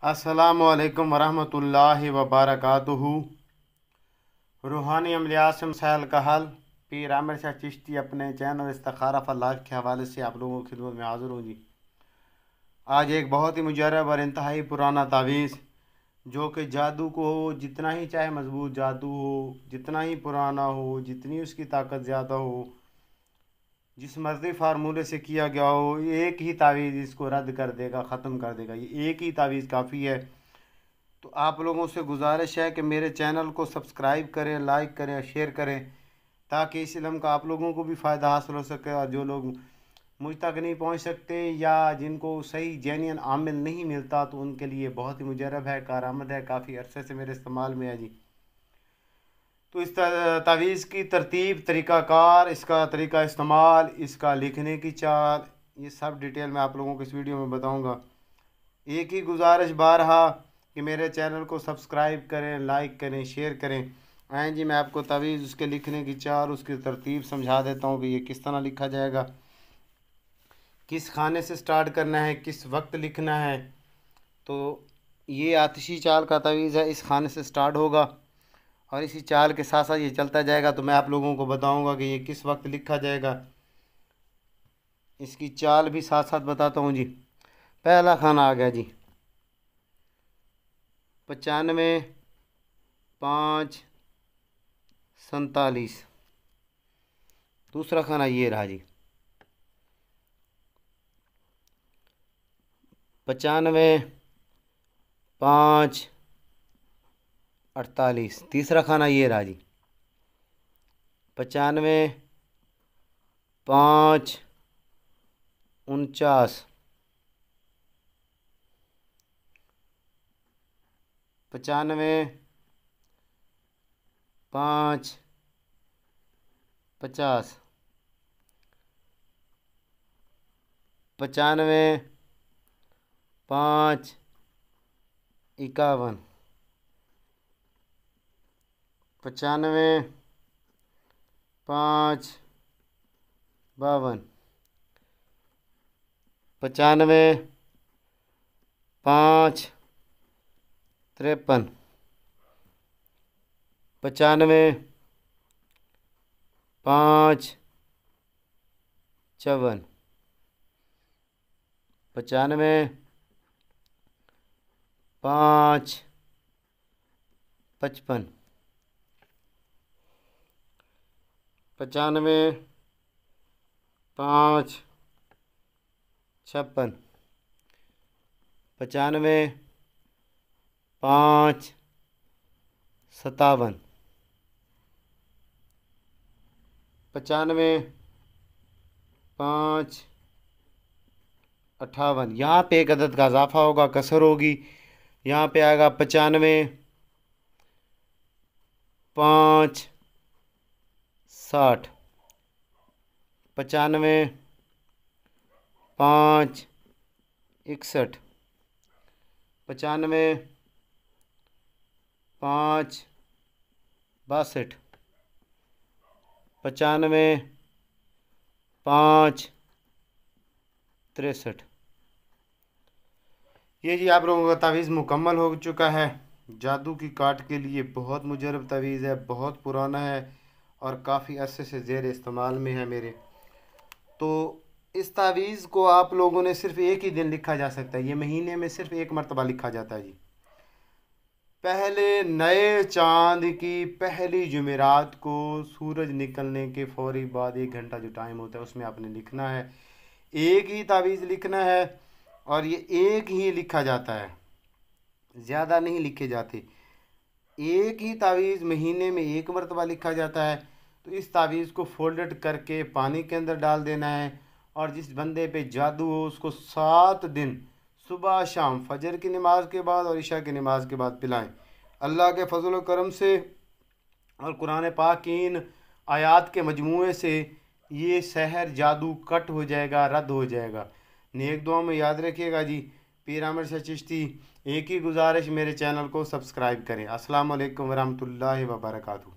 अस्सलामुअलैकुम वरहमतुल्लाहि वबरकातुहू। रूहानी अमलियात से मसाइल का हल। पीर आमिर शाह चिश्ती अपने चैनल इस्तिखारा फॉर लाइफ के हवाले से आप लोगों की खिदमत में हाज़िर हूँ जी। आज एक बहुत ही मुजरब और इंतहाई पुराना तावीज़, जो कि जादू को जितना ही चाहे मजबूत जादू हो, जितना ही पुराना हो, जितनी उसकी ताकत ज़्यादा हो, जिस मर्ज़ी फार्मूले से किया गया हो, एक ही तावीज़ इसको रद्द कर देगा, ख़त्म कर देगा। ये एक ही तावीज़ काफ़ी है। तो आप लोगों से गुजारिश है कि मेरे चैनल को सब्सक्राइब करें, लाइक करें और शेयर करें, ताकि इस इल्म का आप लोगों को भी फ़ायदा हासिल हो सके। और जो लोग मुझ तक नहीं पहुंच सकते या जिनको सही जेन्युइन आमिल नहीं मिलता, तो उनके लिए बहुत ही मुजरब है, कारआमद है, काफ़ी अरसे से मेरे इस्तेमाल में है जी। तो इस तावीज़ की तरतीब, तरीक़ाकार, इसका तरीक़ा इस्तेमाल, इसका लिखने की चाल, ये सब डिटेल मैं आप लोगों को इस वीडियो में बताऊँगा। एक ही गुजारिश बारहा कि मेरे चैनल को सब्सक्राइब करें, लाइक करें, शेयर करें। आए जी, मैं आपको तावीज़, उसके लिखने की चाल, उसकी तरतीब समझा देता हूँ कि ये किस तरह लिखा जाएगा, किस खाने से स्टार्ट करना है, किस वक्त लिखना है। तो ये आतिशी चाल का तावीज़ है, इस खाने से स्टार्ट होगा और इसी चाल के साथ साथ ये चलता जाएगा। तो मैं आप लोगों को बताऊँगा कि ये किस वक्त लिखा जाएगा, इसकी चाल भी साथ साथ बताता हूँ जी। पहला खाना आ गया जी, 95 5 47। दूसरा खाना ये रहा जी, 95 5 48। तीसरा खाना ये रहा जी, 95 5 49। 95 5 50। 95 5 51। 95 5 52। 95 5 53। 95 5 54। 95 5 55। 95 5 56। 95 5 57। 95 5 58। यहाँ पे एक अदद का इजाफा होगा, कसर होगी। यहाँ पे आएगा 95 5 60। 95 5 61। 95 5 62। 95 5 63। ये जी आप लोगों का तावीज़ मुकम्मल हो चुका है। जादू की काट के लिए बहुत मुजरब तावीज़ है, बहुत पुराना है और काफ़ी अरसे से ज़ेर इस्तेमाल में है मेरे। तो इस तावीज़ को आप लोगों ने सिर्फ़ एक ही दिन लिखा जा सकता है। ये महीने में सिर्फ़ एक मरतबा लिखा जाता है जी। पहले नए चाँद की पहली जुमेरात को सूरज निकलने के फ़ौरी बाद 1 घंटा जो टाइम होता है, उसमें आपने लिखना है। एक ही तावीज़ लिखना है और ये एक ही लिखा जाता है, ज़्यादा नहीं लिखे जाते। एक ही तावीज़ महीने में एक मरतबा लिखा जाता है। तो इस तावीज़ को फोल्डेड करके पानी के अंदर डाल देना है और जिस बंदे पे जादू हो उसको 7 दिन सुबह शाम फजर की नमाज के बाद और इशा की नमाज के बाद पिलाएं। अल्लाह के फजल व करम से और कुरान पाक की इन आयात के मजमूए से ये सहर जादू कट हो जाएगा, रद्द हो जाएगा। नेक दुआ में याद रखिएगा जी। पीर आमिर शाह चिश्ती। एक ही गुजारिश, मेरे चैनल को सब्सक्राइब करें। अस्सलाम वालेकुम वरहमतुल्लाहि वबरकातुहू।